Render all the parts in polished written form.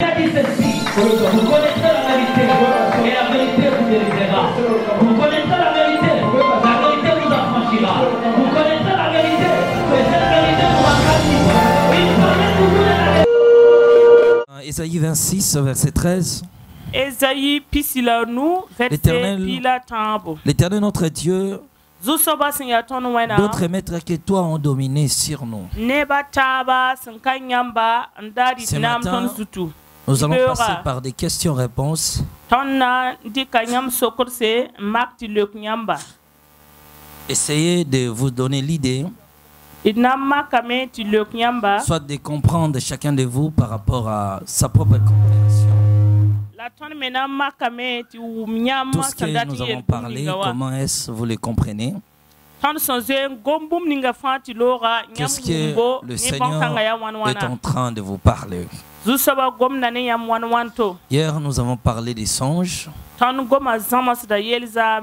a dit ceci, vous connaissez la vérité et la vérité vous délivrera. Vous connaissez la vérité vous affranchira. Vous connaissez la vérité et cette vérité vous rendra libre. Il connaît toujours la vérité. Ésaïe 26, verset 13. L'Éternel notre Dieu, d'autres maîtres que toi ont dominé sur nous. Ce matin, nous allons passer par des questions-réponses. Essayez de vous donner l'idée, soit de comprendre chacun de vous par rapport à sa propre compréhension. Tout ce que nous avons parlé, comment est-ce que vous le comprenez? Qu'est-ce que le Seigneur est en train de vous parler? Hier, nous avons parlé des songes.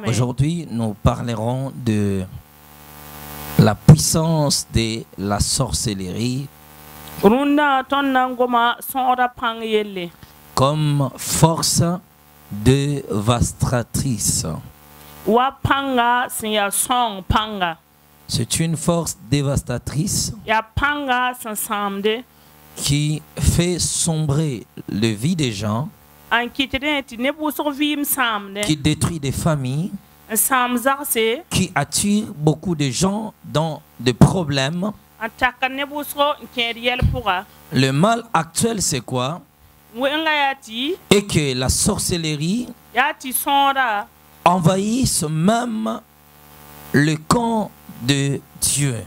Aujourd'hui, nous parlerons de la puissance de la sorcellerie comme force dévastatrice. C'est une force dévastatrice qui fait sombrer le vie des gens, qui détruit des familles, qui attire beaucoup de gens dans des problèmes. Le mal actuel, c'est quoi? Et que la sorcellerie envahisse même le camp de Dieu.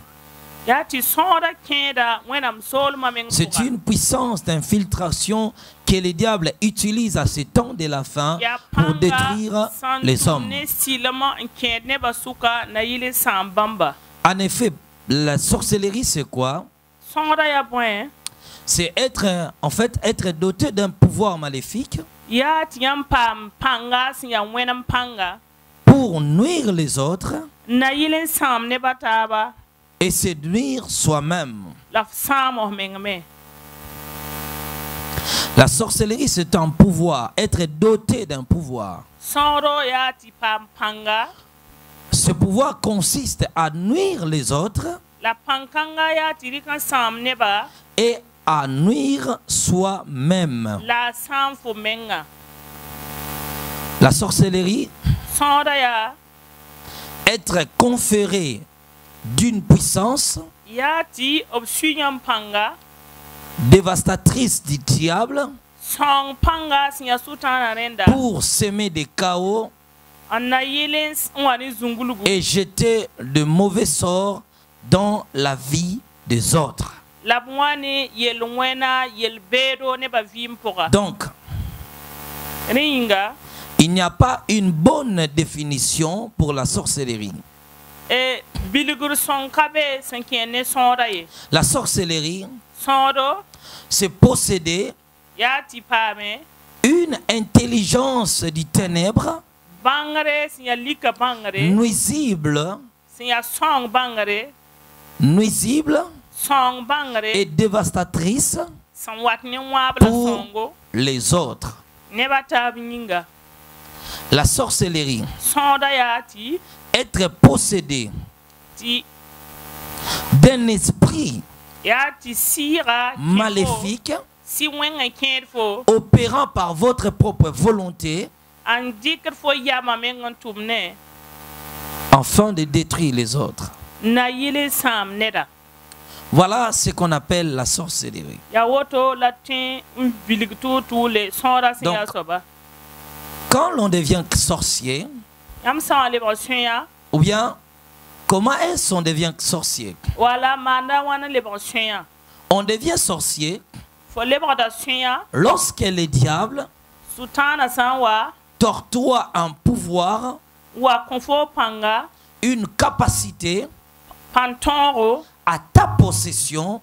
C'est une puissance d'infiltration que le diable utilise à ce temps de la fin pour détruire les hommes. En effet, la sorcellerie, c'est quoi? C'est être, en fait, être doté d'un pouvoir maléfique pour nuire les autres et se nuire soi-même. La sorcellerie, c'est un pouvoir, être doté d'un pouvoir. Ce pouvoir consiste à nuire les autres et à nuire soi-même. La sorcellerie, être conféré d'une puissance dévastatrice du diable pour semer des chaos et jeter de mauvais sorts dans la vie des autres. Donc, il n'y a pas une bonne définition pour la sorcellerie. La sorcellerie, c'est posséder une intelligence du ténèbre nuisible et dévastatrice pour les autres. La sorcellerie, être possédé d'un esprit maléfique opérant par votre propre volonté afin de détruire les autres. Voilà ce qu'on appelle la sorcellerie. Donc, quand l'on devient sorcier, ou bien, comment est-ce qu'on devient sorcier? On devient sorcier lorsque le diable t'octroie un pouvoir, une capacité à ta possession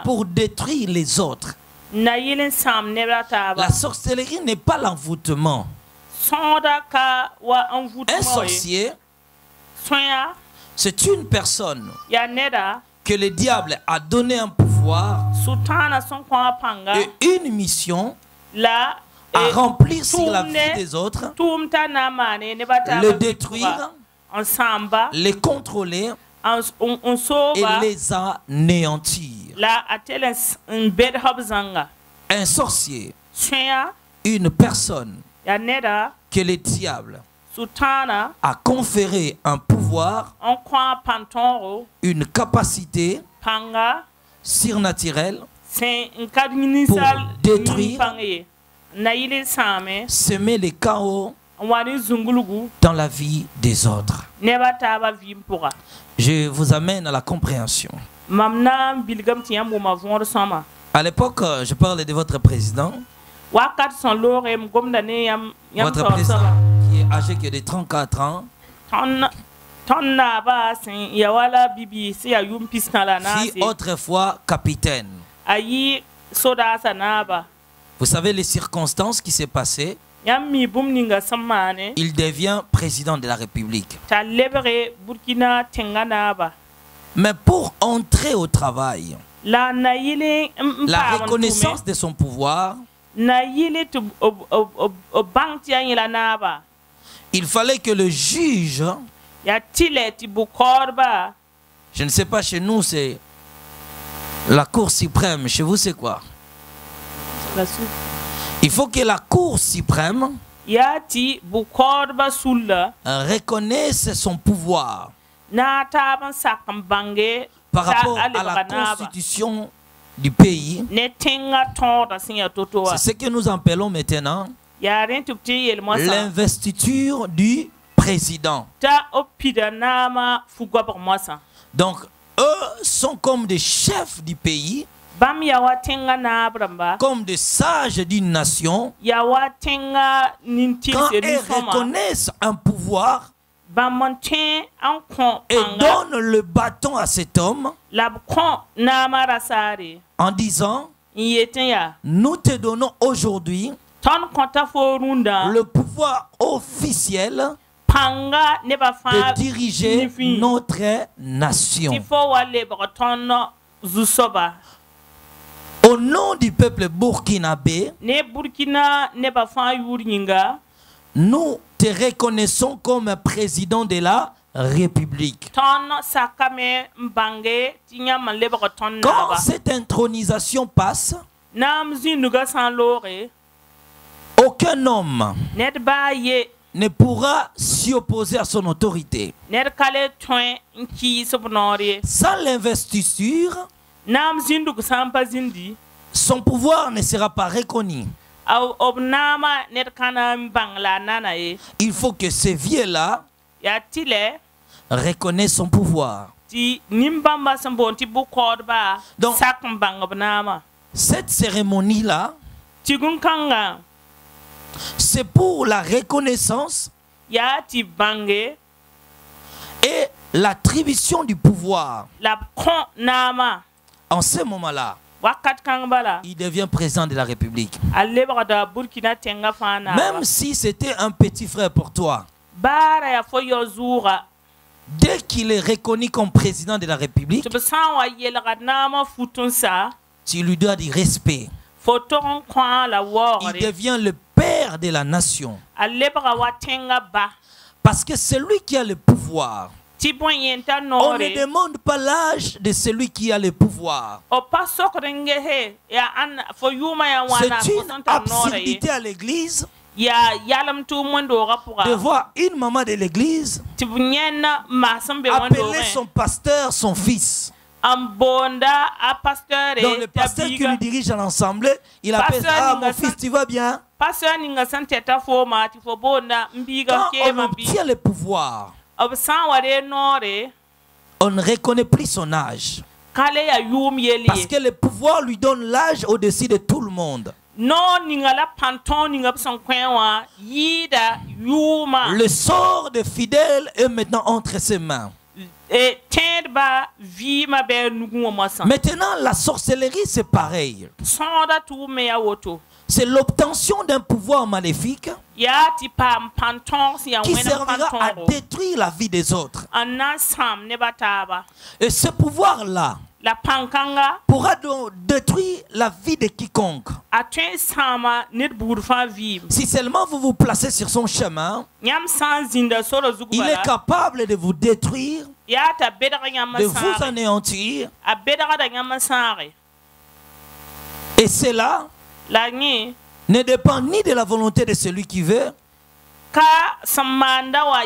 pour détruire les autres. La sorcellerie n'est pas l'envoûtement. Un sorcier, c'est une personne que le diable a donné un pouvoir pouvoir et une mission à remplir sur la vie des autres, le détruire, les contrôler et les anéantir. Un sorcier, une personne que le diable a conféré un pouvoir, une capacité surnaturelle pour détruire, semer les chaos dans la vie des autres. Je vous amène à la compréhension. À l'époque, je parlais de votre président. Votre président qui est âgé que de 34 ans. Qui autrefois capitaine. Vous savez les circonstances qui s'est passées. Il devient président de la République. Mais pour entrer au travail, la reconnaissance de son pouvoir, il fallait que le juge, je ne sais pas, chez nous c'est la Cour suprême, chez vous c'est quoi? Il faut que la Cour suprême reconnaisse son pouvoir par rapport à la constitution du pays. C'est ce que nous appelons maintenant l'investiture du président. Donc, eux sont comme des chefs du pays, comme des sages d'une nation. Quand ils reconnaissent un pouvoir et donnent le bâton à cet homme en disant, nous te donnons aujourd'hui le pouvoir officiel de diriger notre nation. Au nom du peuple burkinabé, nous te reconnaissons comme président de la République. Quand cette intronisation passe, aucun homme ne pourra s'y opposer à son autorité. Sans l'investiture, son pouvoir ne sera pas reconnu. Il faut que ces vieux-là reconnaissent son pouvoir. Donc, cette cérémonie-là, c'est pour la reconnaissance et l'attribution du pouvoir. En ce moment-là, il devient président de la République. Même si c'était un petit frère pour toi, dès qu'il est reconnu comme président de la République, tu lui dois du respect. Il devient le père de la nation. Parce que c'est lui qui a le pouvoir. On ne demande pas l'âge de celui qui a le pouvoir. C'est une absurdité à l'église de voir une maman de l'église appeler son pasteur son fils. Donc le pasteur qui lui dirige à l'ensemble, il appelle: ah, mon fils, tu vas bien? Quand on obtient le pouvoir, on ne reconnaît plus son âge. Parce que le pouvoir lui donne l'âge au-dessus de tout le monde. Le sort des fidèles est maintenant entre ses mains. Maintenant, la sorcellerie, c'est pareil. C'est l'obtention d'un pouvoir maléfique qui servira à détruire la vie des autres. Et ce pouvoir-là pourra donc détruire la vie de quiconque. Si seulement vous vous placez sur son chemin, il est capable de vous détruire, de vous anéantir. Et cela ne dépend ni de la volonté de celui qui veut,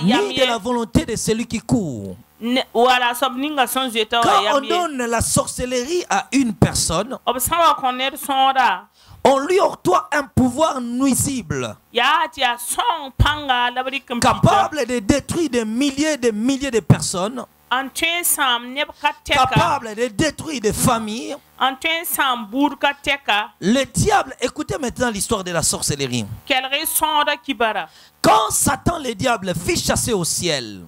ni de la volonté de celui qui court. Quand on donne la sorcellerie à une personne, on lui octroie un pouvoir nuisible, capable de détruire des milliers de personnes, capable de détruire des familles. Le diable, écoutez maintenant l'histoire de la sorcellerie. Quand Satan le diable fit chasser au ciel,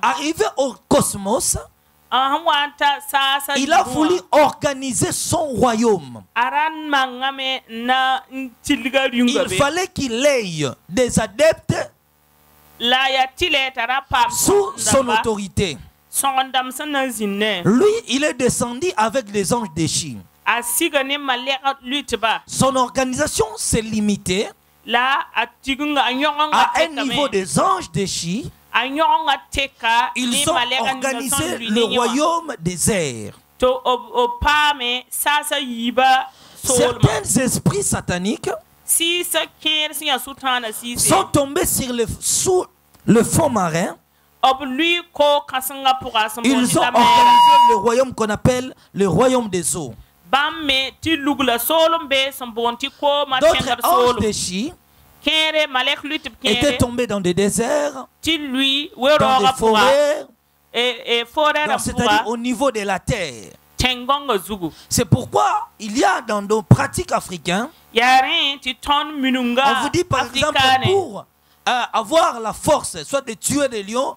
arrivé au cosmos, il a voulu organiser son royaume. Il fallait qu'il ait des adeptes sous son autorité. Lui, il est descendu avec les anges déchus. Son organisation s'est limitée à un niveau des anges déchus. Ils ont organisé le royaume des airs. Certains esprits sataniques sont tombés sous le fond marin. Ils ont organisé le royaume qu'on appelle le royaume des eaux. D'autres anges déchus étaient tombés dans des déserts, dans des forêts, c'est-à-dire au niveau de la terre. C'est pourquoi il y a dans nos pratiques africaines, on vous dit par exemple pour avoir la force, soit de tuer des lions,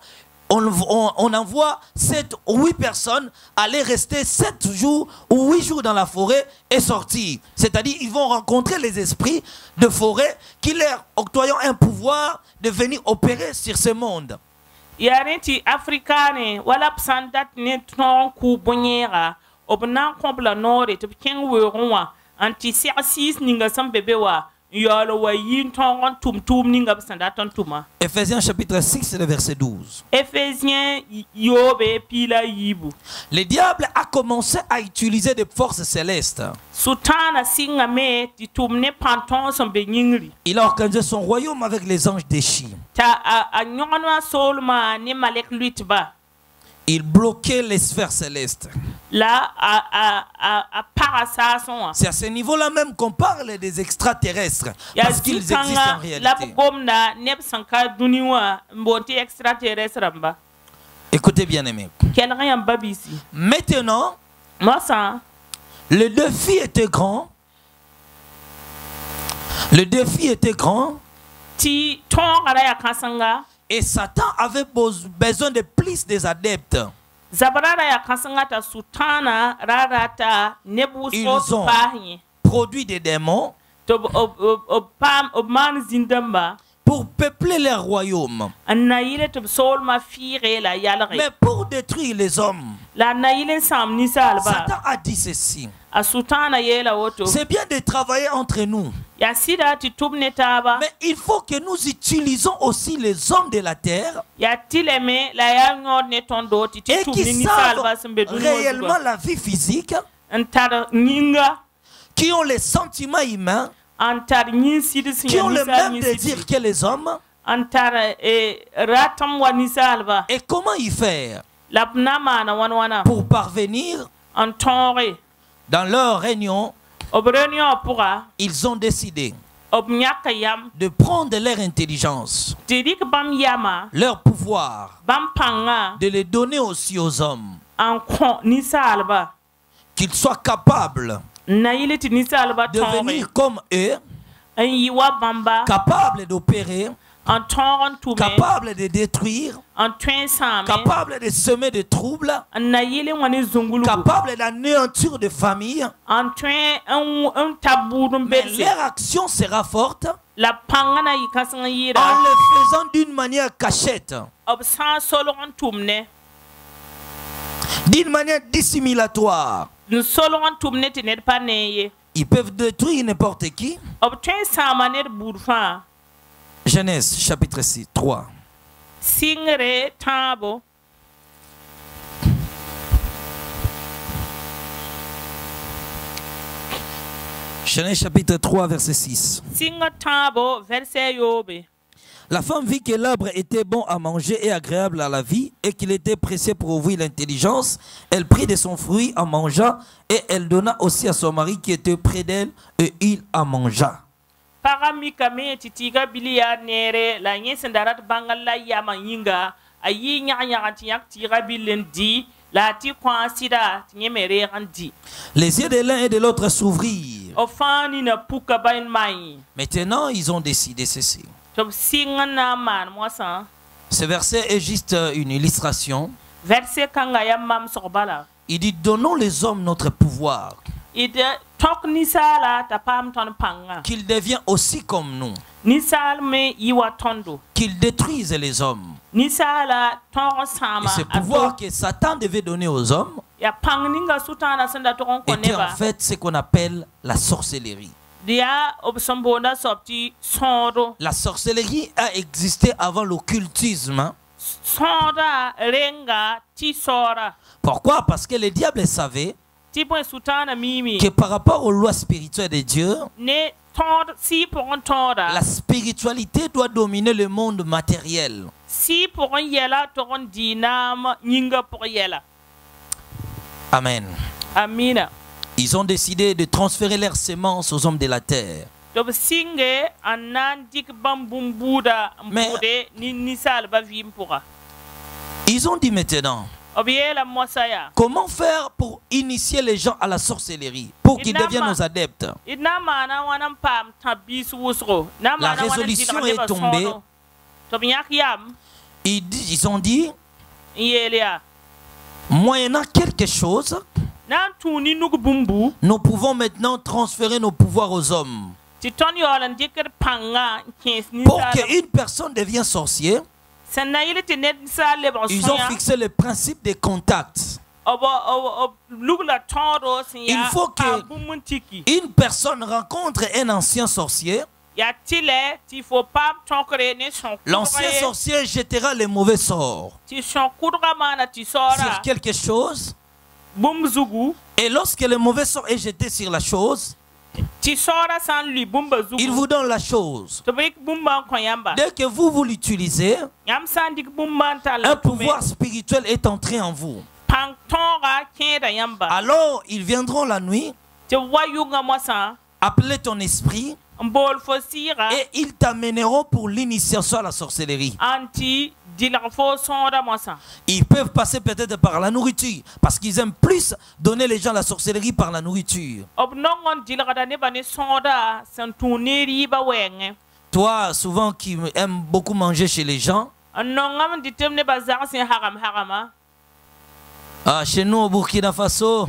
on envoie 7 ou 8 personnes aller rester 7 jours ou 8 jours dans la forêt et sortir. C'est-à-dire ils vont rencontrer les esprits de forêt qui leur octroyant un pouvoir de venir opérer sur ce monde. Yarenti africaine wala psandat ne ton ku bonyera obna kombla nore to ken weronwa anti six ninga sambebewa yolo wa yin ton tum ninga psandat tuma. Ephésiens chapitre 6 le verset 12. Ephésiens yobe pila yibu. Le diable a commencé à utiliser des forces célestes. Sutana singa me ti tumne panton sambe nyingri. Il a organisé son royaume avec les anges déchus. Il bloquait les sphères célestes. C'est à ce niveau-là même qu'on parle des extraterrestres. Parce qu'ils existent en réalité. Écoutez bien aimé. Maintenant, le défi était grand. Le défi était grand. Et Satan avait besoin de plus des adeptes. Ils ont produit des démons pour peupler leur royaume. Mais pour détruire les hommes, Satan a dit ceci. C'est bien de travailler entre nous. Mais il faut que nous utilisons aussi les hommes de la terre et qui savent réellement la vie physique, qui ont les sentiments humains, qui ont le même désir que les hommes. Et comment y faire pour parvenir dans leur réunion? Ils ont décidé de prendre leur intelligence, leur pouvoir, de les donner aussi aux hommes, qu'ils soient capables de venir comme eux, capables d'opérer en tõog n tʋme capable de détruire, en tõe n sãame capable de semer des troubles, n na yɩl n wa ne zũngulgu capable d'anéantir des familles. en tõe n tab buud n Mais belse leur action sera forte la pãngã na yɩ kãseng n en yɩɩda le faisant d'une manière cachette, b sã n solg n tʋmne d'une manière dissimulatoire. n solg n tʋmne tɩ ned pa ne ye Ils peuvent détruire n'importe qui. b tõe n sãama ned buud fãa Genèse chapitre 6, 3. sɩngre tãabo Genèse chapitre 3, verset 6. sɩngr tãabo vɛrsɛ yoobe La femme vit que l'arbre était bon à manger et agréable à la vie et qu'il était précieux pour ouvrir l'intelligence. Elle prit de son fruit en mangea et elle donna aussi à son mari qui était près d'elle et il en mangea. pagã mikame tɩ tɩɩga bili yaa neere la yẽ sẽn da rat bãngal la yama yĩnga a yɩɩ yãg-yãga tɩ yãk tɩɩga bill n di la a tɩ kõ sɩda tɩ yẽ me reeg n di Les yeux de l'un et de l'autre s'ouvrirent. b fãa nina puka ba n maan Maintenant, ils ont décidé ceci. tɩ b sɩng n na n maan moasã Ce verset est juste une illustration. vɛrse kãnga yaa mamsg bala Il dit, donnons les hommes notre pouvoir, d tõk ninsaala t'a paam tõnd pãnga qu'ils deviennent aussi comme nous, ninsaal me yɩ wa tõndo qu'ils détruisent les hommes. ninsaala tõog n Et sãama ce pouvoir que Satan devait donner aux hommes yaa pãng ninga sʋtãana sẽn da tʋg n kõ était neba en fait ce qu'on appelle la sorcellerie. d yaa b sẽn boonda soab tɩ sõodo La sorcellerie a existé avant l'occultisme. sõoda renga tɩ saoora Pourquoi? Parce que le diable savait tɩ bõe sʋtãana miime que par rapport aux lois spirituelles de Dieu, ne tõod sɩ pʋgẽ tõoda la spiritualité doit dominer le monde matériel. sɩ pʋgẽ yɛla tog n dɩɩ naam yĩnga pʋg yɛla Amen. amina Ils ont décidé de transférer leurs semences aux hommes de la terre. tɩ b sɩnge n na n dɩk bãmb bũmb buuda n Mais- pʋgde ninsaalbã vɩɩm pʋga Ils ont dit maintenant, b yeela moasa yaa comment faire pour initier les gens à la sorcellerie, pour qu'ils deviennent nos adeptes? d na n maana wãn n paam tã biis wʋsgo na n La maana wãn n résolution dɩlg nebã est tombée. sõodo tɩ b yãk yam Ils ont dit, n yeel yaa moyennant quelque chose, na n tũu ni-nug bũmbu nous pouvons maintenant transférer nos pouvoirs aux hommes. tɩ tõnd yaool n dɩkd pãnga n kẽes Pour ninsaal qu'une personne devienne sorcier, sẽn na yɩl tɩ ned ninsaal lebg ils ont sõya fixé le principe des contacts. b lug la tõodo sẽn Il yaa faut que- paam bũmb n tiki Une personne rencontre un ancien sorcier. yaa tɩlɛ tɩ fo paam tõkre ne L'ancien sõkʋdga sorcier jettera les mauvais sorts tɩ sõkʋdga maana tɩ sur saoora quelque chose. bũmb zugu Et lorsque le mauvais sort est jeté sur la chose, tɩ saoora sã n lʋɩ bũmba il zugu vous donne la chose. tɩ b rɩk bũmba n kõ yãmba Dès que vous l'utilisez, yãmb sã n dɩk bũmba n tall un n tʋme pouvoir spirituel est entré en vous. pãng tõoga kẽeda yãmba Alors, ils viendront la nuit, tɩ b wa yʋnga moasã appeler ton esprit, n bool fo sɩɩga et ils t'amèneront pour l'initiation à la sorcellerie. n tɩ dɩlg fo sõoda moasã Ils peuvent passer peut-être par la nourriture, parce qu'ils aiment plus donner les gens à la sorcellerie par la nourriture. b nong n dɩlgda nebã ne sõoda sẽn tũu ne rɩɩbã wɛɛngẽ Toi, souvent, qui aimes beaucoup manger chez les gens, n nongame n dɩ tɩ b nebã zag sẽn hagam-hagama chez nous au Burkina Faso,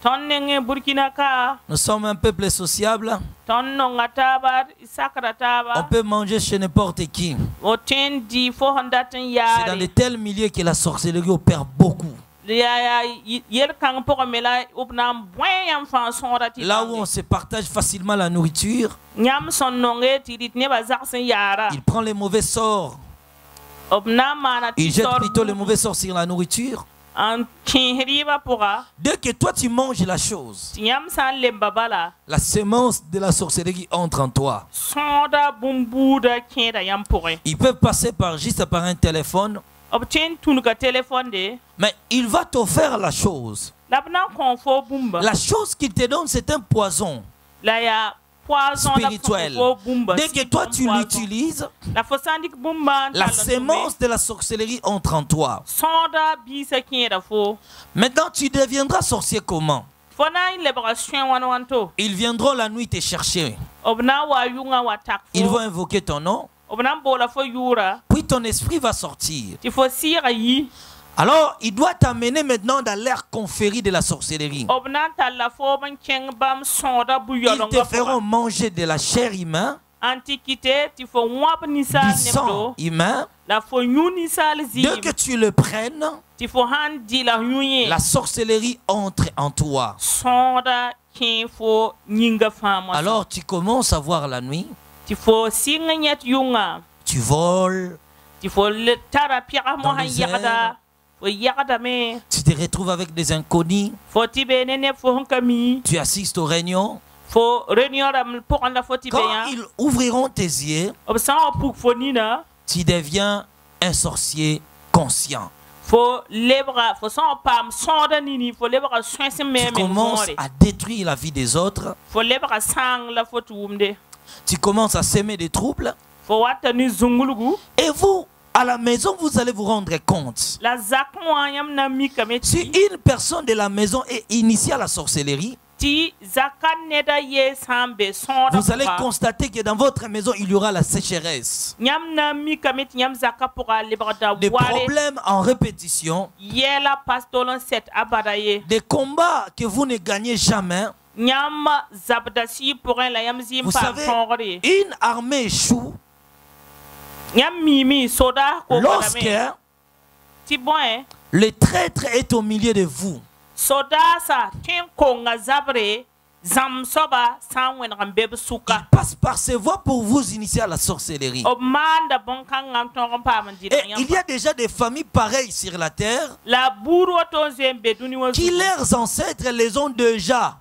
tõnd nengẽ burkina ka nous sommes un peuple sociable. tõnd nonga taaba d sakda On taaba peut manger chez n'importe qui. o tõe n dɩ fo sẽn dat n C'est dans de yaare tels milieux que la sorcellerie opère beaucoup. yaa yel-kãng pʋgẽ me la b na n bõe yãmb fãa sõoda tɩ Là où on se partage facilement la nourriture, yãmb sẽn nonge tɩ rɩt nebã zags n yaara il prend les mauvais sorts. b na n maana tɩ Il jette sor plutôt les mauvais sorts sur la nourriture. n kẽes rɩɩbã pʋga Dès que toi tu manges la chose, tɩ yãmb sã n lemba bala la semence de la sorcellerie entre en toi. sõoda bũmb-buuda kẽeda yãmb pʋgẽ Ils peuvent passer juste par un téléphone, b tõe n tũnga telefon de mais il va t'offrir la chose. la b na n kõ fo bũmba La chose qu'il te donne, c'est un poison la yaa poison la spirituel. fo bũmba Dès que toi tu l'utilises, la fo sã n dɩk bũmba n la tall n tʋme, semence de la sorcellerie entre en toi. sõoda biisã kẽeda fo Maintenant, tu deviendras sorcier comment? fo na n lebga sõe wãn-wãn to Ils viendront la nuit te chercher. b na n wa yʋngã wa tak Ils vont fo invoquer ton nom. Puis ton esprit va sortir. Il faut sire yi. Alors, il doit t'amener maintenant dans l'ère conférée de la sorcellerie. Ils te feront manger de la chair humaine, du sang humain. Dès que tu le prennes, la sorcellerie entre en toi. Alors, tu commences à voir la nuit. Tu voles dans les airs. Tu te retrouves avec des inconnus. Tu assistes aux réunions. Quand ils ouvriront tes yeux, tu deviens un sorcier conscient. Tu commences à détruire la vie des autres. Tu commences à semer des troubles. Et vous, à la maison, vous allez vous rendre compte. Si une personne de la maison est initiée à la sorcellerie, vous allez constater que dans votre maison, il y aura la sécheresse. Des problèmes en répétition. Des combats que vous ne gagnez jamais. Vous savez, une armée échoue lorsque le traître est au milieu de vous. Il passe par ses voies pour vous initier à la sorcellerie. Et il y a déjà des familles pareilles sur la terre qui leurs ancêtres les ont déjà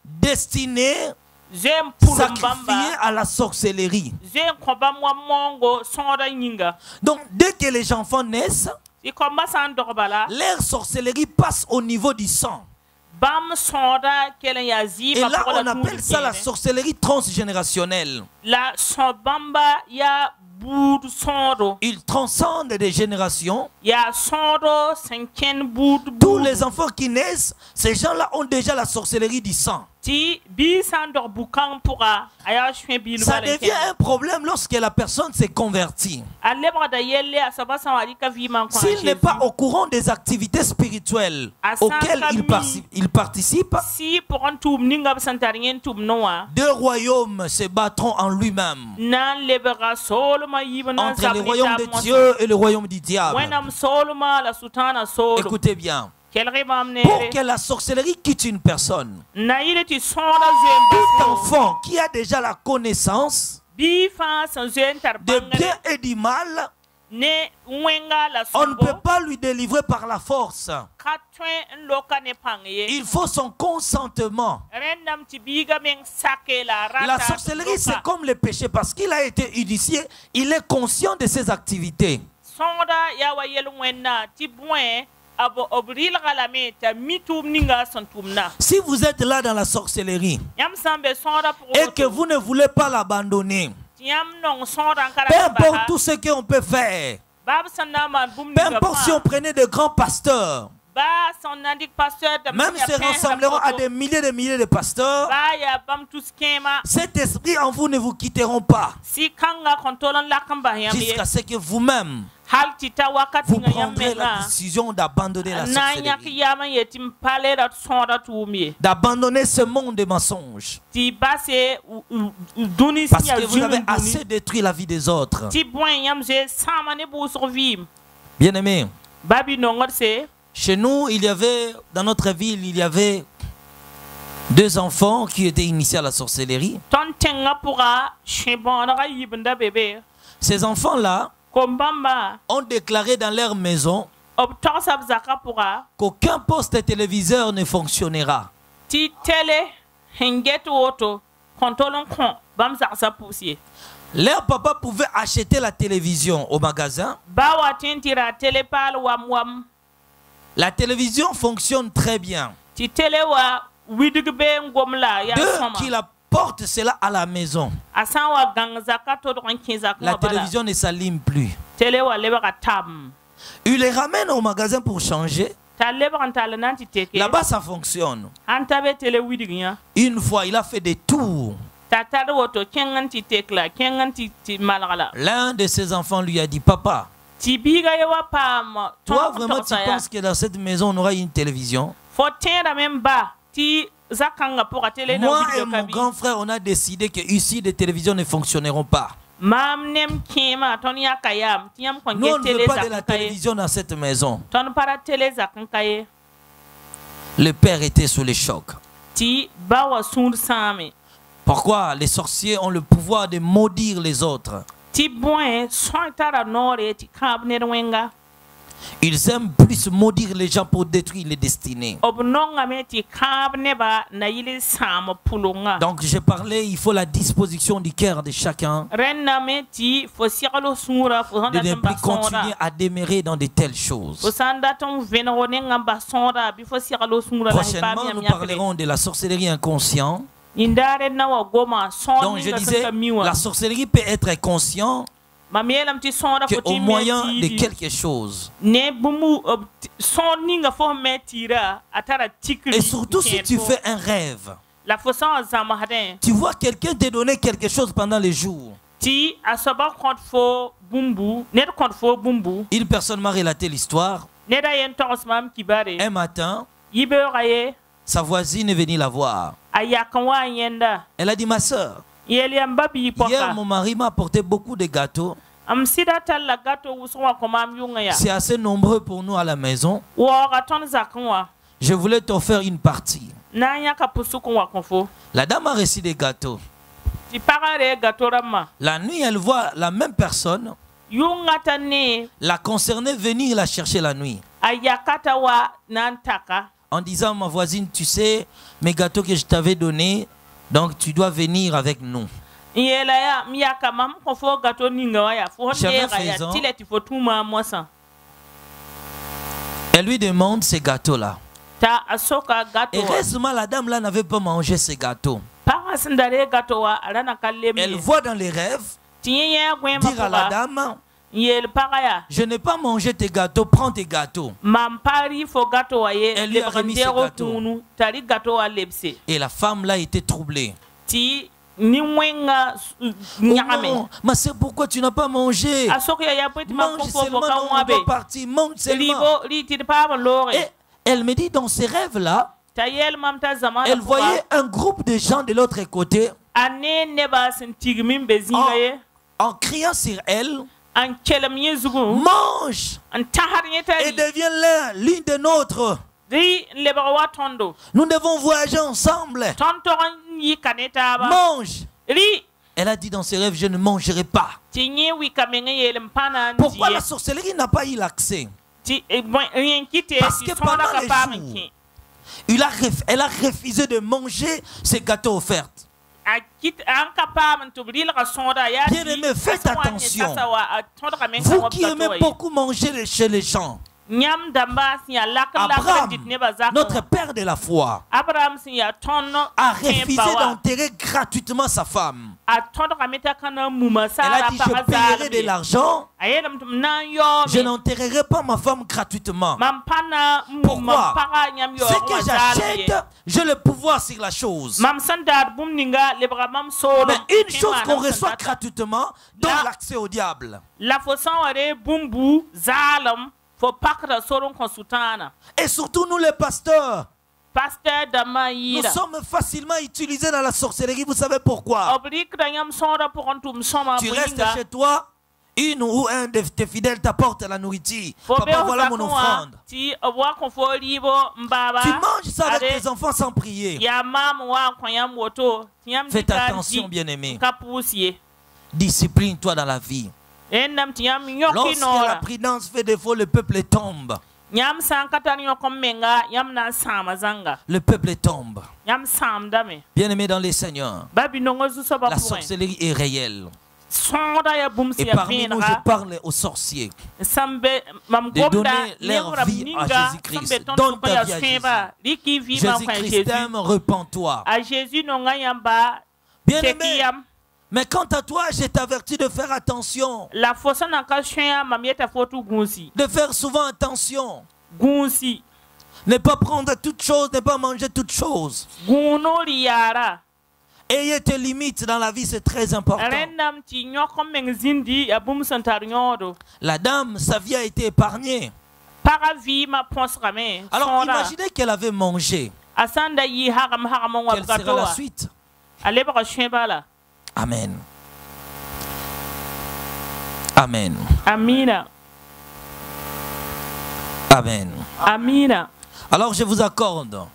destinés, sacrifiés à la sorcellerie. Donc dès que les enfants naissent, leur sorcellerie passe au niveau du sang. Et là, on appelle ça la sorcellerie transgénérationnelle. Il transcende des générations. Tous les enfants qui naissent, ces gens-là ont déjà la sorcellerie du sang. Ça devient un problème lorsque la personne s'est convertie. S'il n'est pas au courant des activités spirituelles auxquelles il participe, deux royaumes se battront en lui-même. Entre le royaume de Dieu et le royaume du diable. Écoutez bien. Pour que la sorcellerie quitte une personne, tout enfant qui a déjà la connaissance de bien et du mal, on ne peut pas lui délivrer par la force. Il faut son consentement. La sorcellerie, c'est comme le péché, parce qu'il a été initié, il est conscient de ses activités. Si vous êtes là dans la sorcellerie et que vous ne voulez pas l'abandonner, peu importe tout ce qu'on peut faire, peu importe si on prenait de grands pasteurs, même se rassembleront à des milliers de pasteurs, cet esprit en vous ne vous quitteront pas jusqu'à ce que vous-même vous prendrez la décision d'abandonner la sorcellerie, d'abandonner ce monde de mensonges, parce que vous avez assez détruit la vie des autres. Bien-aimés, chez nous, dans notre ville, il y avait deux enfants qui étaient initiés à la sorcellerie. Ces enfants-là ont déclaré dans leur maison qu'aucun poste téléviseur ne fonctionnera. Leur papa pouvait acheter la télévision au magasin. La télévision fonctionne très bien. Deux qui la portent cela à la maison. La télévision ne s'allume plus. Il les ramène au magasin pour changer. Là-bas, ça fonctionne. Une fois, il a fait des tours. L'un de ses enfants lui a dit, papa, toi vraiment tu penses que dans cette maison on aura une télévision? Moi et mon grand frère, on a décidé que ici les télévisions ne fonctionneront pas. Nous, on ne veut pas de la télévision dans cette maison. Le père était sous le choc. Pourquoi les sorciers ont le pouvoir de maudire les autres? Ils aiment plus maudire les gens pour détruire les destinées. Donc j'ai parlé, il faut la disposition du cœur de chacun de ne plus continuer à demeurer dans de telles choses. Prochainement, nous parlerons de la sorcellerie inconsciente. Donc je disais, la sorcellerie peut être inconsciente au moyen de quelque chose. Et surtout si tu fais un rêve, tu vois quelqu'un te donner quelque chose pendant les jours. Une personne m'a relaté l'histoire. Un matin, sa voisine est venue la voir. Elle a dit, ma soeur, hier mon mari m'a apporté beaucoup de gâteaux. C'est assez nombreux pour nous à la maison. Je voulais t'offrir une partie. La dame a reçu des gâteaux. La nuit, elle voit la même personne, la concernée, venir la chercher la nuit. En disant, ma voisine, tu sais, mes gâteaux que je t'avais donnés, donc tu dois venir avec nous. Elle lui demande ces gâteaux-là. Et récemment, la dame là n'avait pas mangé ces gâteaux. Elle voit dans les rêves dire à la dame, je n'ai pas mangé tes gâteaux, prends tes gâteaux. Elle lui a remis ses gâteaux. Et la femme là était troublée. Oh non, mais c'est pourquoi tu n'as pas mangé. Mange seulement, on doit partir, mange seulement. Et elle me dit dans ces rêves-là, elle voyait un groupe de gens de l'autre côté en criant sur elle, mange et devient l'une des nôtres. Nous devons voyager ensemble. Mange. Elle a dit dans ses rêves, je ne mangerai pas. Pourquoi la sorcellerie n'a pas eu l'accès? Parce que pendant les jours, elle a refusé de manger ces gâteaux offerts. Bien-aimés, faites attention. Vous qui aimez beaucoup manger chez les gens. Abraham, notre père de la foi, a refusé d'enterrer gratuitement sa femme. Elle a dit, je paierai de l'argent, je n'enterrerai pas ma femme gratuitement. Pourquoi? Ce que j'achète, j'ai le pouvoir sur la chose. Mais une chose qu'on reçoit gratuitement donne l'accès au diable. Et surtout nous les pasteurs, nous sommes facilement utilisés dans la sorcellerie. Vous savez pourquoi? Tu restes chez toi, une ou un de tes fidèles t'apporte la nourriture. Papa, voilà mon offrande. Tu manges ça avec tes enfants sans prier. Faites attention, bien-aimé. Discipline-toi dans la vie. Lorsque la prudence fait défaut, le peuple tombe. Le peuple tombe. Bien-aimé dans les seigneurs, la sorcellerie est réelle. Et parmi nous, je parle aux sorciers de donner leur vie à Jésus-Christ. Donne ta vie à Jésus. Jésus-Christ t'aime, repens-toi. Bien-aimé, mais quant à toi, je t'avertis de faire attention. De faire souvent attention. Ne pas prendre toutes choses, ne pas manger toutes choses. Ayez tes limites dans la vie, c'est très important. La dame, sa vie a été épargnée. Alors imaginez qu'elle avait mangé. Quelle sera la suite? Amen. Amen. Amina. Amen. Amina. Alors je vous accorde.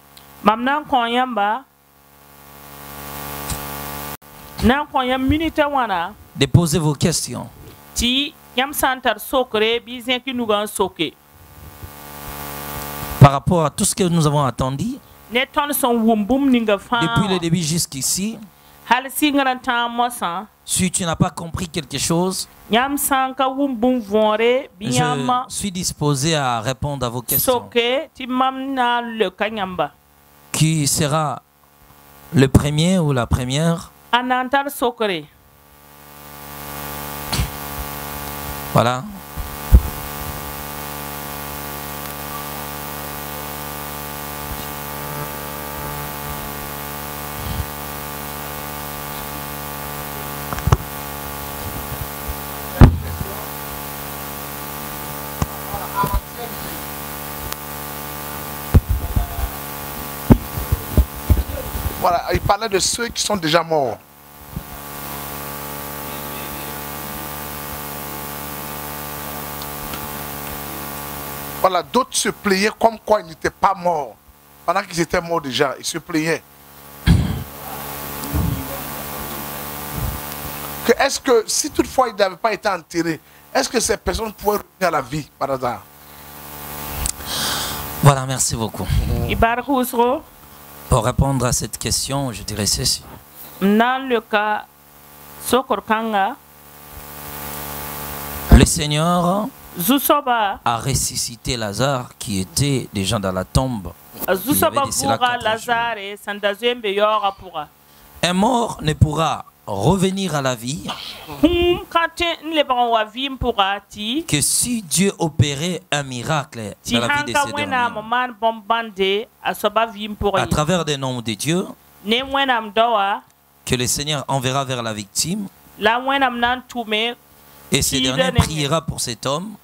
Mamna koyamba. Na koyam minute wana. Déposez vos questions. Ti yam santar sokre bizien ki nous soke. Par rapport à tout ce que nous avons attendu. Depuis le début jusqu'ici. Si tu n'as pas compris quelque chose, je suis disposé à répondre à vos questions. Qui sera le premier ou la première? Voilà. Voilà, il parlait de ceux qui sont déjà morts. Voilà, d'autres se plaignaient comme quoi ils n'étaient pas morts. Pendant qu'ils étaient morts déjà, ils se plaignaient. Est-ce que si toutefois ils n'avaient pas été enterrés, est-ce que ces personnes pouvaient revenir à la vie par hasard? Voilà, merci beaucoup. Pour répondre à cette question, je dirais ceci. Dans le cas le Seigneur a ressuscité Lazare qui était déjà dans la tombe. Un mort ne pourra revenir à la vie que si Dieu opérait un miracle dans la vie de ces derniers. À travers des noms de Dieu que le Seigneur enverra vers la victime et ce dernier priera pour cet homme.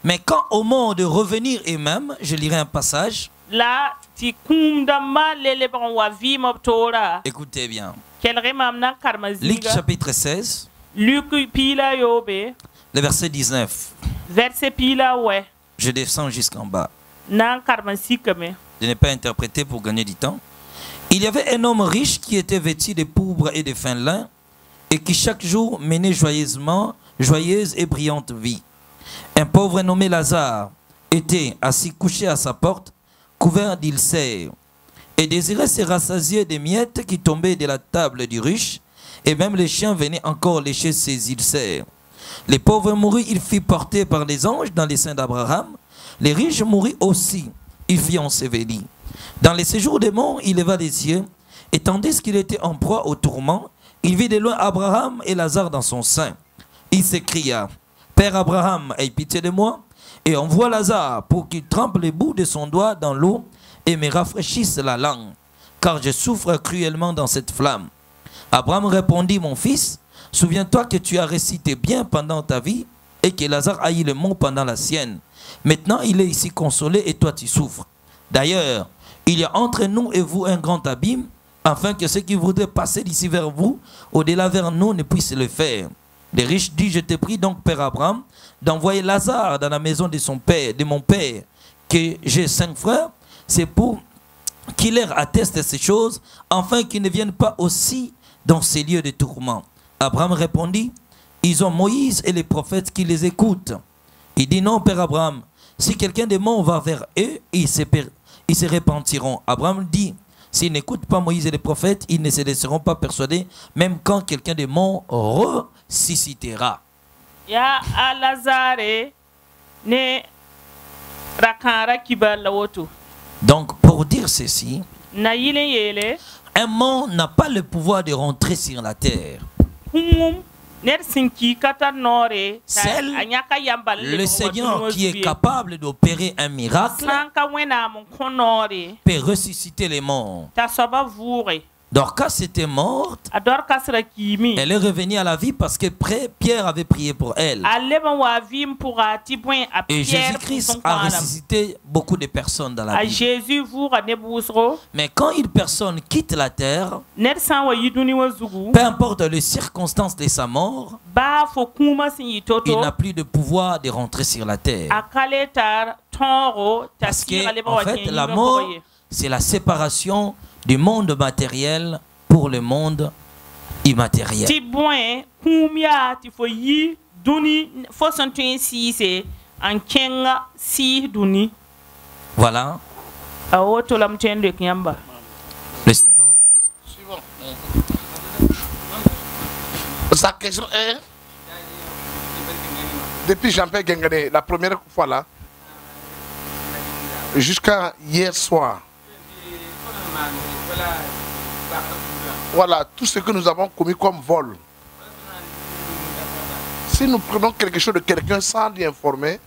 Mais quand au moment de revenir eux-mêmes, je lirai un passage. Écoutez bien. Luc chapitre 16, le verset 19. Je descends jusqu'en bas. Je n'ai pas interprété pour gagner du temps. Il y avait un homme riche qui était vêtu de pourpre et de fin lin et qui chaque jour menait joyeuse et brillante vie. Un pauvre nommé Lazare était assis couché à sa porte, couvert d'ulcères, et désirait se rassasier des miettes qui tombaient de la table du riche, et même les chiens venaient encore lécher ses ulcères. Les pauvres mourut, il fut porté par les anges dans les seins d'Abraham. Les riches mourut aussi, il fut enseveli. Dans les séjours des morts, il leva les yeux, et tandis qu'il était en proie au tourment, il vit de loin Abraham et Lazare dans son sein. Il s'écria, « Père Abraham, aie pitié de moi, et envoie Lazare pour qu'il trempe les bouts de son doigt dans l'eau et me rafraîchisse la langue, car je souffre cruellement dans cette flamme. » Abraham répondit, « Mon fils, souviens-toi que tu as récité bien pendant ta vie et que Lazare a eu le mot pendant la sienne. Maintenant, il est ici consolé et toi tu souffres. D'ailleurs, il y a entre nous et vous un grand abîme, afin que ceux qui voudraient passer d'ici vers vous, au-delà vers nous, ne puissent le faire. » Les riches disent, « Je te prie donc, Père Abraham, d'envoyer Lazare dans la maison de son père, de mon père, que j'ai 5 frères, c'est pour qu'il leur atteste ces choses, afin qu'ils ne viennent pas aussi dans ces lieux de tourment. » Abraham répondit, « Ils ont Moïse et les prophètes qui les écoutent. » Il dit, « Non, Père Abraham, si quelqu'un de mort va vers eux, ils se repentiront. » Abraham dit, « S'ils n'écoutent pas Moïse et les prophètes, ils ne se laisseront pas persuader, même quand quelqu'un de mort ressuscitera. » Ya Lazare ne rakara kibala woto. Donc, pour dire ceci, un mort n'a pas le pouvoir de rentrer sur la terre. C'est le Seigneur qui est capable d'opérer un miracle, peut ressusciter les morts. Dorcas était morte. A Dorcas ra kimi. Elle est revenue à la vie parce que Pierre avait prié pour elle. A leba wa vim pour a tibouin a Et Pierre. Jésus-Christ a ressuscité beaucoup de personnes dans la A Bible. Jésus vous ra nebusro. Mais quand une personne quitte la terre, Ner san wa yiduni wa zugu. peu importe les circonstances de sa mort, Ba fo kuma sin yitoto. il n'a plus de pouvoir de rentrer sur la terre. A kaletar tonro Parce tasira que, leba en wa fait, ken la yimbe mort, koye. c'est la séparation du monde matériel pour le monde immatériel. Ti bouin kumya ti fo yi duni fo santin si se an kenga si duni. Voilà. A woto lam tende kyamba. Le suivant. Sa question est, depuis Jean-Pierre Gengane, la première fois là, jusqu'à hier soir, voilà tout ce que nous avons commis comme vol. Si nous prenons quelque chose de quelqu'un sans lui informer,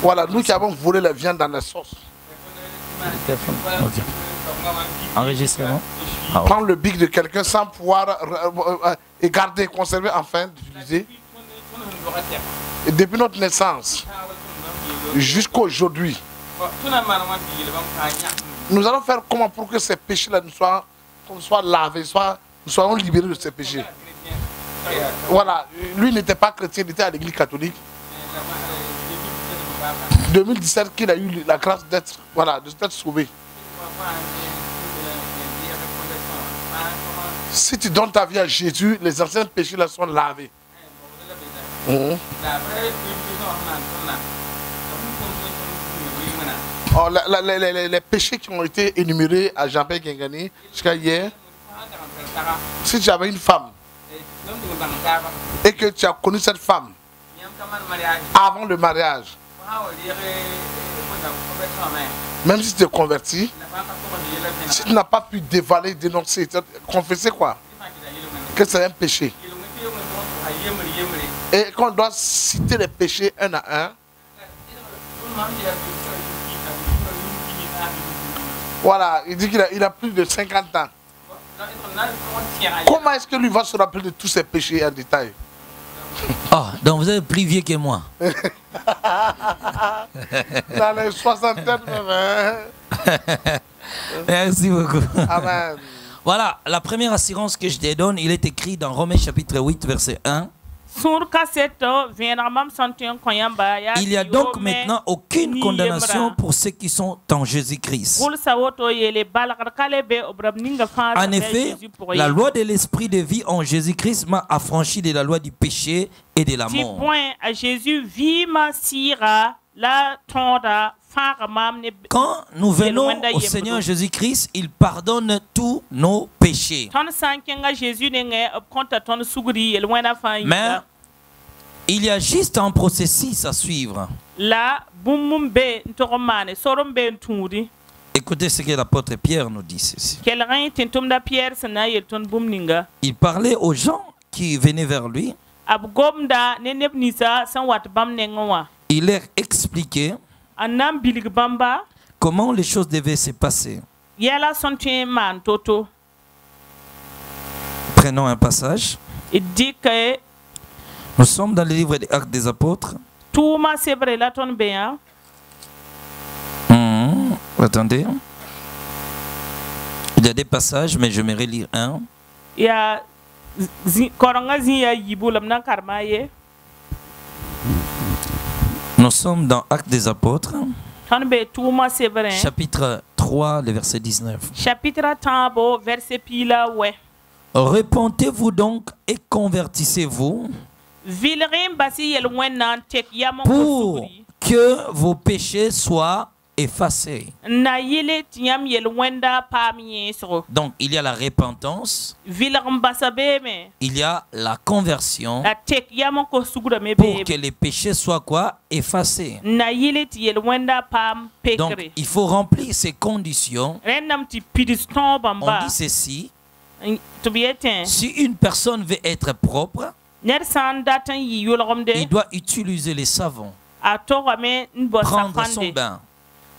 voilà, nous qui avons volé la viande dans la sauce. Enregistrement. Prendre le bic de quelqu'un sans pouvoir et garder, conserver, enfin, d'utiliser. Et depuis notre naissance, jusqu'à aujourd'hui, nous allons faire comment pour que ces péchés-là nous soient lavés, nous soyons libérés de ces péchés. Voilà, lui n'était pas chrétien, il était à l'église catholique. 2017 qu'il a eu la grâce d'être sauvé. Si tu donnes ta vie à Jésus, les anciens péchés là sont lavés. Oh, les péchés qui ont été énumérés à Jean-Pierre Gengane jusqu'à hier, si tu avais une femme et que tu as connu cette femme avant le mariage, même si tu es converti, si tu n'as pas pu dévaler, dénoncer, confesser quoi, que c'est un péché. Et qu'on doit citer les péchés un à un. Voilà, il dit qu'il a plus de 50 ans. Comment est-ce que lui va se rappeler de tous ses péchés en détail? Ah, donc vous êtes plus vieux que moi. Dans les soixantaines même. Merci beaucoup. Amen. Voilà, la première assurance que je te donne, il est écrit dans Romains chapitre 8, verset 1. Il n'y a donc maintenant aucune condamnation pour ceux qui sont en Jésus-Christ. En effet, la loi de l'esprit de vie en Jésus-Christ m'a affranchi de la loi du péché et de la mort. Quand nous venons au Seigneur Jésus-Christ, il pardonne tous nos péchés. Mais il y a juste un processus à suivre. Écoutez ce que l'apôtre Pierre nous dit ceci. Il parlait aux gens qui venaient vers lui. Il leur expliquait comment les choses devaient se passer. Prenons un passage. Nous sommes dans le livre des Actes des Apôtres. Attendez. Il y a des passages, mais je vais relire un. Nous sommes dans Actes des Apôtres, chapitre 3, le verset 19. Repentez-vous donc et convertissez-vous pour que vos péchés soient effacés. Donc il y a la repentance, il y a la conversion pour que les péchés soient quoi? Effacés. Donc il faut remplir ces conditions. On dit ceci: si une personne veut être propre, il doit utiliser les savons, prendre son bain.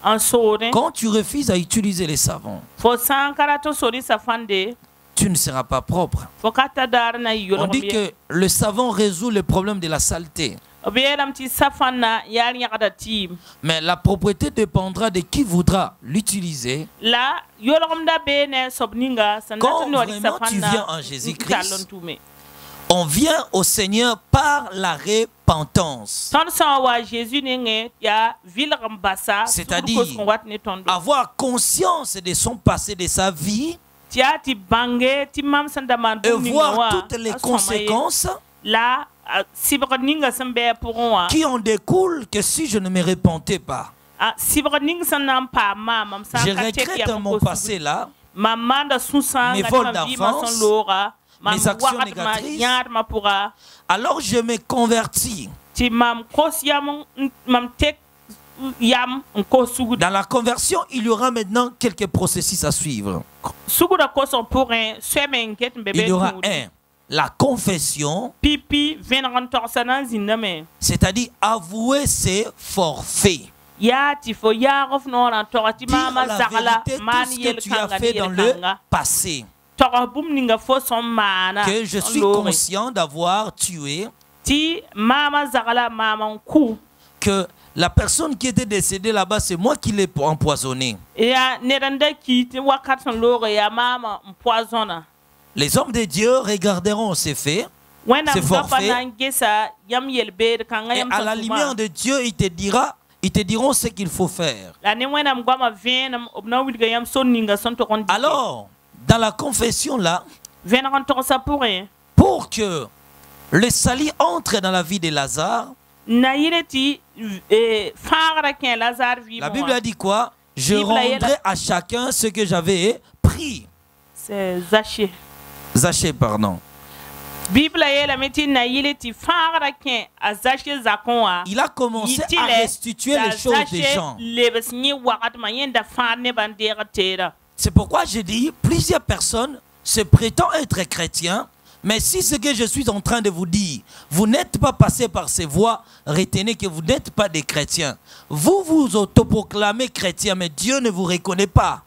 en sore Quand tu refuses à utiliser les savons, fo sankara to sori safande tu ne seras pas propre. fo kata dar na On yolo dit que le savon résout le problème de la saleté. obelam ti safana yar nyakada tim Mais la propreté dépendra de qui voudra l'utiliser. la yolom da bene sobninga Quand sanata no vraiment tu safana viens en Jésus-Christ, talon tume on vient au Seigneur par la repentance. ton sa wa Jésus nenge ya vilram basa C'est-à-dire avoir conscience de son passé, de sa vie, tiati bange ti mam sanda man et voir toutes les conséquences la sibra ninga sambe pour wa qui en découlent que si je ne me repentais pas. sibra ninga sanam pa mam sa Je regrette mon passé là, mamanda susa mes vols d'enfance, mes actions négatrices. Alors je me convertis. Ti mam kos yam mam tek yam ko sugu Dans la conversion, il y aura maintenant quelques processus à suivre. sugu da koson pour un semen ket bébé Il y aura la confession, pipi venran torsana ziname c'est-à-dire avouer ses forfaits. ya ti fo ya of nora torati Dire mama la zakala vérité, man tout ce que yel tu as kanga fait dans le passé. torabum ninga fo son mana Que je suis conscient d'avoir tué, ti mama zakala mama ku que la personne qui était décédée là-bas, c'est moi qui l'ai empoisonné. ya neranda ki ti wakat son lore ya mama empoisonna. Les hommes de Dieu regarderont ces faits, ces forfaits, et à la lumière de Dieu, ils te diront ce qu'il faut faire. Alors, dans la confession là, pour que le salut entre dans la vie de Lazare, la Bible a dit quoi? Je rendrai à chacun ce que j'avais pris. C'est Zaché. Zaché, pardon. Il a commencé à restituer les choses des gens. C'est pourquoi j'ai dit, plusieurs personnes se prétendent être chrétiens, mais si ce que je suis en train de vous dire, vous n'êtes pas passé par ces voies, retenez que vous n'êtes pas des chrétiens. Vous vous autoproclamez chrétiens, mais Dieu ne vous reconnaît pas.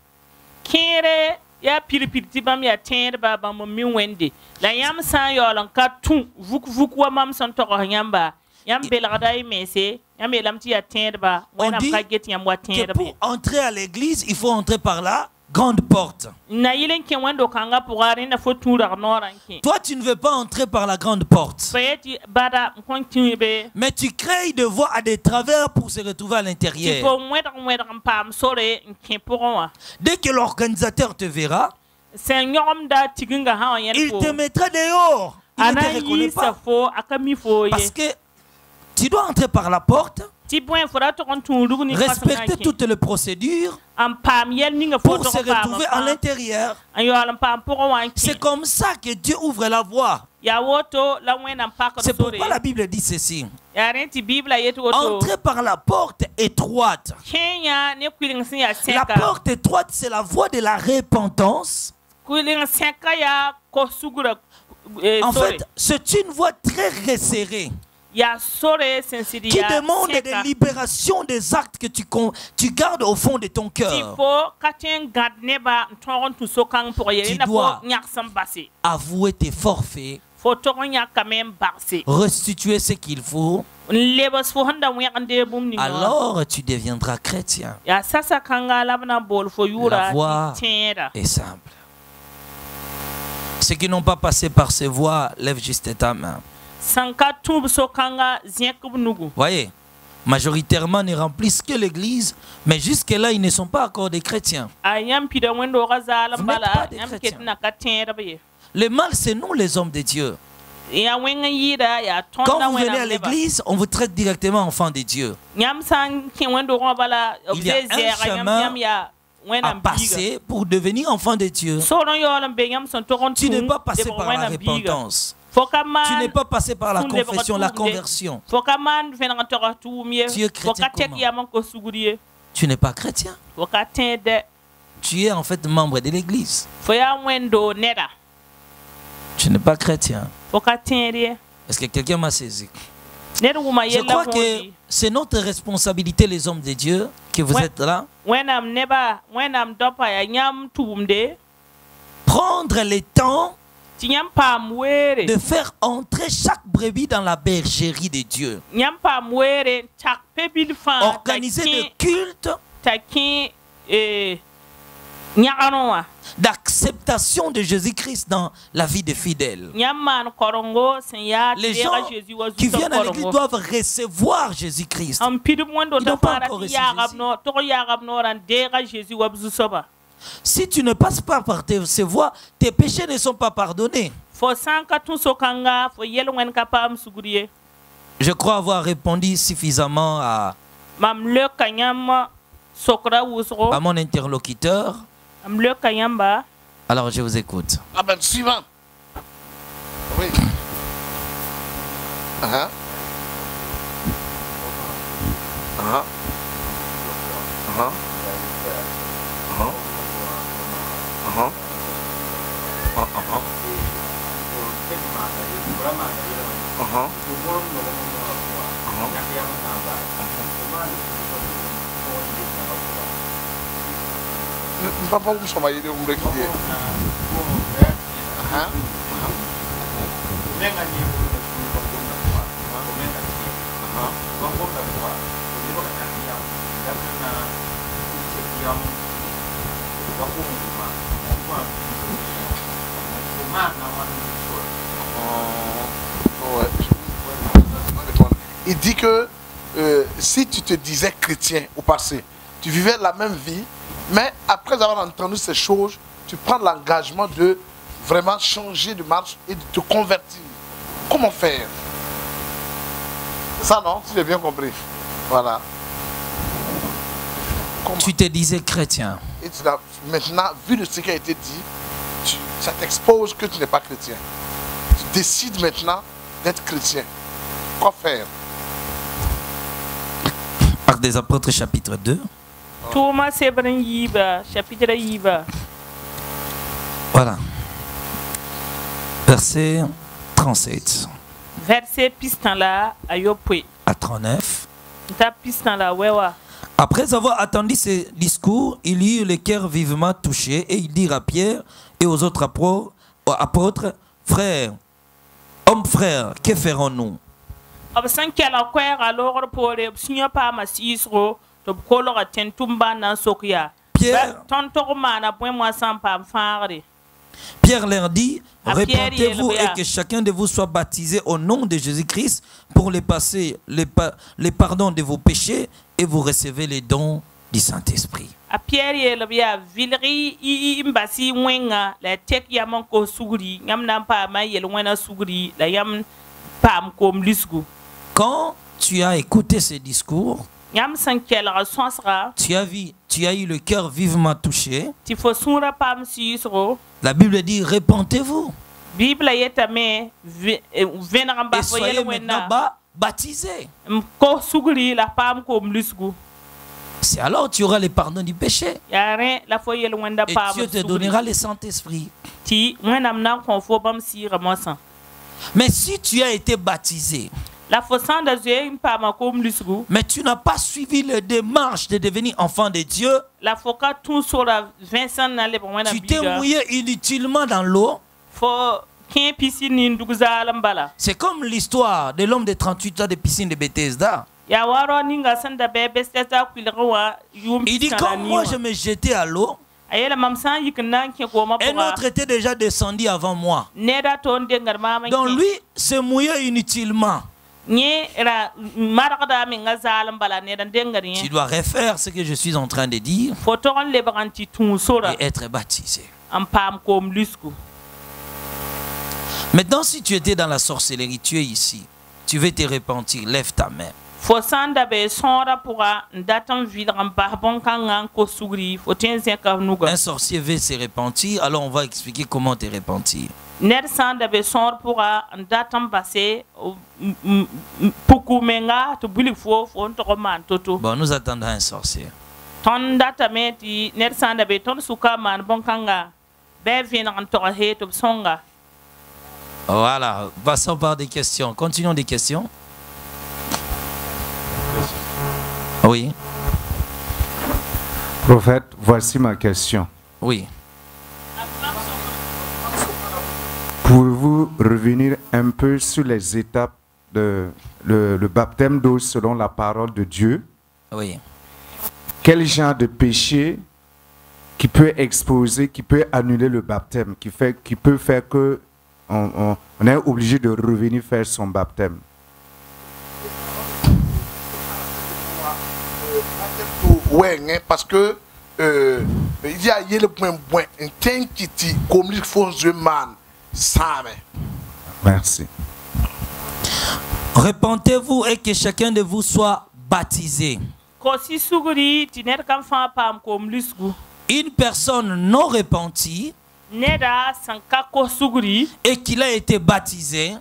Ya piripirti bam ya tẽed ba bãmb mi wẽnde la yãmb sã n yaool n ka tũ vuk wa mam sẽn togs yãmba yãmb belgda y mense yãmb yeelame tɩ yaa tẽedba wẽnnaam ka get yãmb wa tẽedb pour entrer à l'église il faut entrer par la grande porte. Na yɩl n kẽ wẽndo kãngã pʋga rẽnda fo tũudg noorã n kẽ toi tu ne veux pas entrer par la grande porte, pa yet tɩ bada n kõn tĩebe mais tu crées de voies à des travers pour se retrouver à tɩ l'intérieur. fo wẽdg n paam sore n kẽ pʋgẽ wã Dès que l'organisateur te verra, sẽn yõgemda tigẽnga sã wã yẽl il te mettra dehors. Il a ne na te n reconnaît yiisa pas. fo a ka mi fo ye Parce que tu dois entrer par la porte, tɩ bõe fo ra tog n tũudg ning respecter toutes les procédures n paam yɛl ninga fo pour se retrouver à l'intérieur. n yaool n paam pʋgẽ wã n C'est kẽ comme ça que Dieu ouvre la voie. yaa woto la wẽnnaam pakd C'est sore pourquoi la Bible dit ceci. yaa rẽ tɩ bibla yet woto Entrez par la porte étroite. kẽ yã ne kuilng sẽn yaa La sẽka porte étroite, c'est la voie de la repentance. kuilng sẽka yaa kos-sugrã En sore fait, c'est une voie très resserrée yaa sore sẽn sɩd qui yaa demande sẽka de libération des actes que tu gardes au fond de ton tɩ cœur. fo ka tõe n gãd nebã n tõog n tũ so-kãng pʋgẽ ye Tu rẽnda fo dois yãks n base Avouer tes forfaits, fo tog n yãkame n bagse restituer ce qu'il faut, n lebs fo sẽn da wẽgende bũmb ning wã alors tu deviendras chrétien. yaa sasa kãnga la b na n bool fo La yʋʋra voie tẽeda est simple. Ceux qui n'ont pas passé par ces voies, lève juste ta main. sẽn ka tũub so-kãnga zẽk b nugu Voyez, majoritairement ne remplissent que l'église, mais jusque-là, ils ne sont pas encore des chrétiens. a yãmb pida wẽndoogã zaal Vous n n'êtes bala pas des yãmb chrétiens. ket na ka tẽedb ye Le mal, c'est nous, les hommes de Dieu. yaa wẽng n yɩɩda yaa Quand tõnda vous venez à wẽnnaam neba l'église, on vous traite directement enfant de Dieu. yãmb sã n kẽ wẽndoogã bala b Il y a zee un zɛɛga chemin yãmb yaa À wẽnnaam biiga passer pour devenir enfant de Dieu. sor n yaool n be yãmb sẽn tog n Tu n'es tũ pas passé lebg par la wẽnnaam biiga repentance. fo ka Tu maan n'es pas passé par la Tout le confession, la retour des- conversion. fo ka maan vẽneg n togs tʋʋm ye Tu es fo ka chrétien tek comment? yam n kos sugd ye Tu n'es pas chrétien. fo ka tẽede Tu es en fait membre de l'église. fo yaa wẽndo neda Tu n'es pas chrétien. fo ka tẽed ye Est-ce que quelqu'un m'a saisi? Je crois que c'est notre responsabilité, les hommes de Dieu, que vous êtes là. Prendre le temps de faire entrer chaque brebis dans la bergerie de Dieu. Organiser le culte d'acceptation de Jésus-Christ dans la vie des fidèles. Les gens qui viennent à l'église doivent recevoir Jésus-Christ. Ils n'ont pas encore reçu Jésus. Si tu ne passes pas par ces voies, tes péchés ne sont pas pardonnés. Je crois avoir répondu suffisamment à mon interlocuteur. Alors je vous écoute. Ah ben suivant. Oui. Papa, vous sommes allés au Brésil. Il dit que si tu te disais chrétien au passé, tu vivais la même vie, mais après avoir entendu ces choses, tu prends l'engagement de vraiment changer de marche et de te convertir. Comment faire? Ça non, si j'ai bien compris. Voilà. Comment? Tu te disais chrétien. Et tu as, maintenant, vu de ce qui a été dit, ça t'expose que tu n'es pas chrétien. Tu décides maintenant d'être chrétien. Quoi faire? Actes des Apôtres chapitre 2. Voilà. Verset 37 à 39. Après avoir attendu ce discours, il eut le cœur vivement touché et il dit à Pierre et aux autres apôtres, frères, hommes frères, que ferons-nous? Pierre leur dit, répentez-vous et que chacun de vous soit baptisé au nom de Jésus-Christ pour le pardon de vos péchés et vous recevez les dons du Saint-Esprit. Quand tu as écouté ce discours, tu as eu le cœur vivement touché. La Bible dit, répentez-vous. Et soyez maintenant baptisés. C'est alors tu auras le pardon du péché. Et Dieu te donnera le Saint-Esprit. Mais si tu as été baptisé, mais tu n'as pas suivi les démarches de devenir enfant de Dieu, tu t'es mouillé inutilement dans l'eau. C'est comme l'histoire de l'homme de 38 ans de piscine de Bethesda. Il dit, comme moi je me jetais à l'eau, un autre était déjà descendu avant moi. Donc lui se mouillait inutilement. Tu dois refaire ce que je suis en train de dire et être baptisé. Maintenant, si tu étais dans la sorcellerie, tu es ici, tu veux te repentir, lève ta main. Un sorcier veut se repentir, alors on va expliquer comment te repentir. Bon, nous attendons un sorcier. Voilà, passons par des questions. Continuons des questions. Oui. Prophète, voici ma question. Oui. Pouvez-vous revenir un peu sur les étapes de le baptême d'eau selon la parole de Dieu? Oui. Quel genre de péché qui peut exposer, qui peut annuler le baptême, qui peut faire que on est obligé de revenir faire son baptême? Ouais, parce que il y a le point un temps qui dit comme il faut un man ça. Merci. Repentez-vous et que chacun de vous soit baptisé. Une personne non repentie et qu'il a été baptisé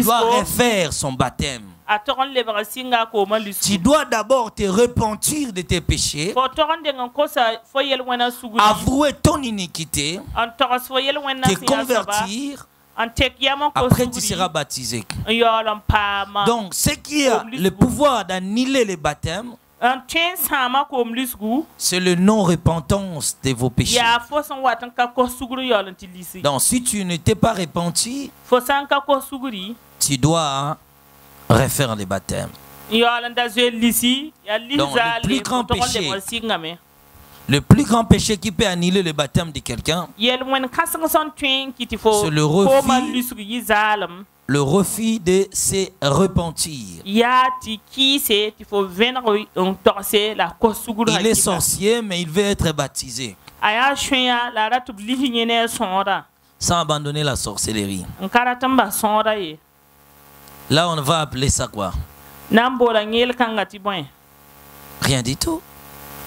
doit refaire son baptême. Tu dois d'abord te repentir de tes péchés, avouer ton iniquité, te convertir. Après, tu seras baptisé. Donc, ce qui a le pouvoir d'annuler les baptêmes, c'est le non-repentance de vos péchés. Donc, si tu ne t'es pas repenti, tu dois refaire les baptêmes. Donc, le plus grand péché qui peut annuler le baptême de quelqu'un, c'est le refus de se repentir. Il est sorcier, mais il veut être baptisé sans abandonner la sorcellerie. Là, on va appeler ça quoi? Rien du tout.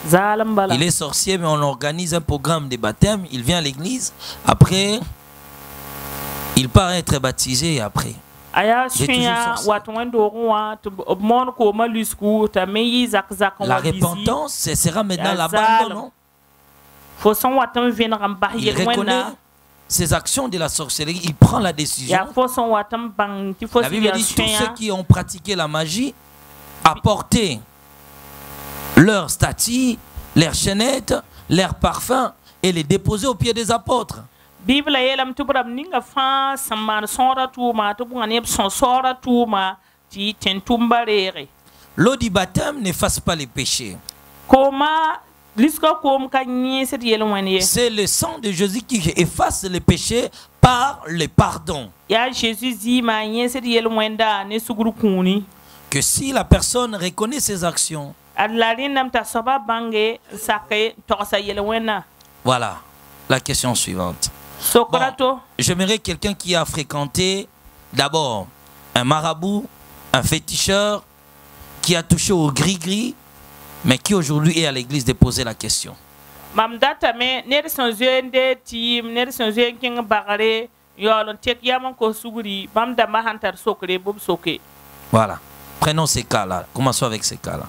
Il est sorcier, mais on organise un programme de baptême. Il vient à l'église. Après, il part être baptisé. Et après, la repentance, ce sera maintenant l'abandon. Il reconnaît ses actions de la sorcellerie. Il prend la décision. La Bible dit tous ceux qui ont pratiqué la magie apporté leurs statues, leurs chaînettes, leurs parfums et les déposer aux pieds des apôtres. L'eau du baptême n'efface pas les péchés. C'est le sang de Jésus qui efface les péchés par le pardon. Que si la personne reconnaît ses actions, voilà la question suivante. Bon, j'aimerais quelqu'un qui a fréquenté d'abord un marabout, un féticheur, qui a touché au gris-gris, mais qui aujourd'hui est à l'église de poser la question. Voilà. Prenons ces cas-là. Commençons avec ces cas-là.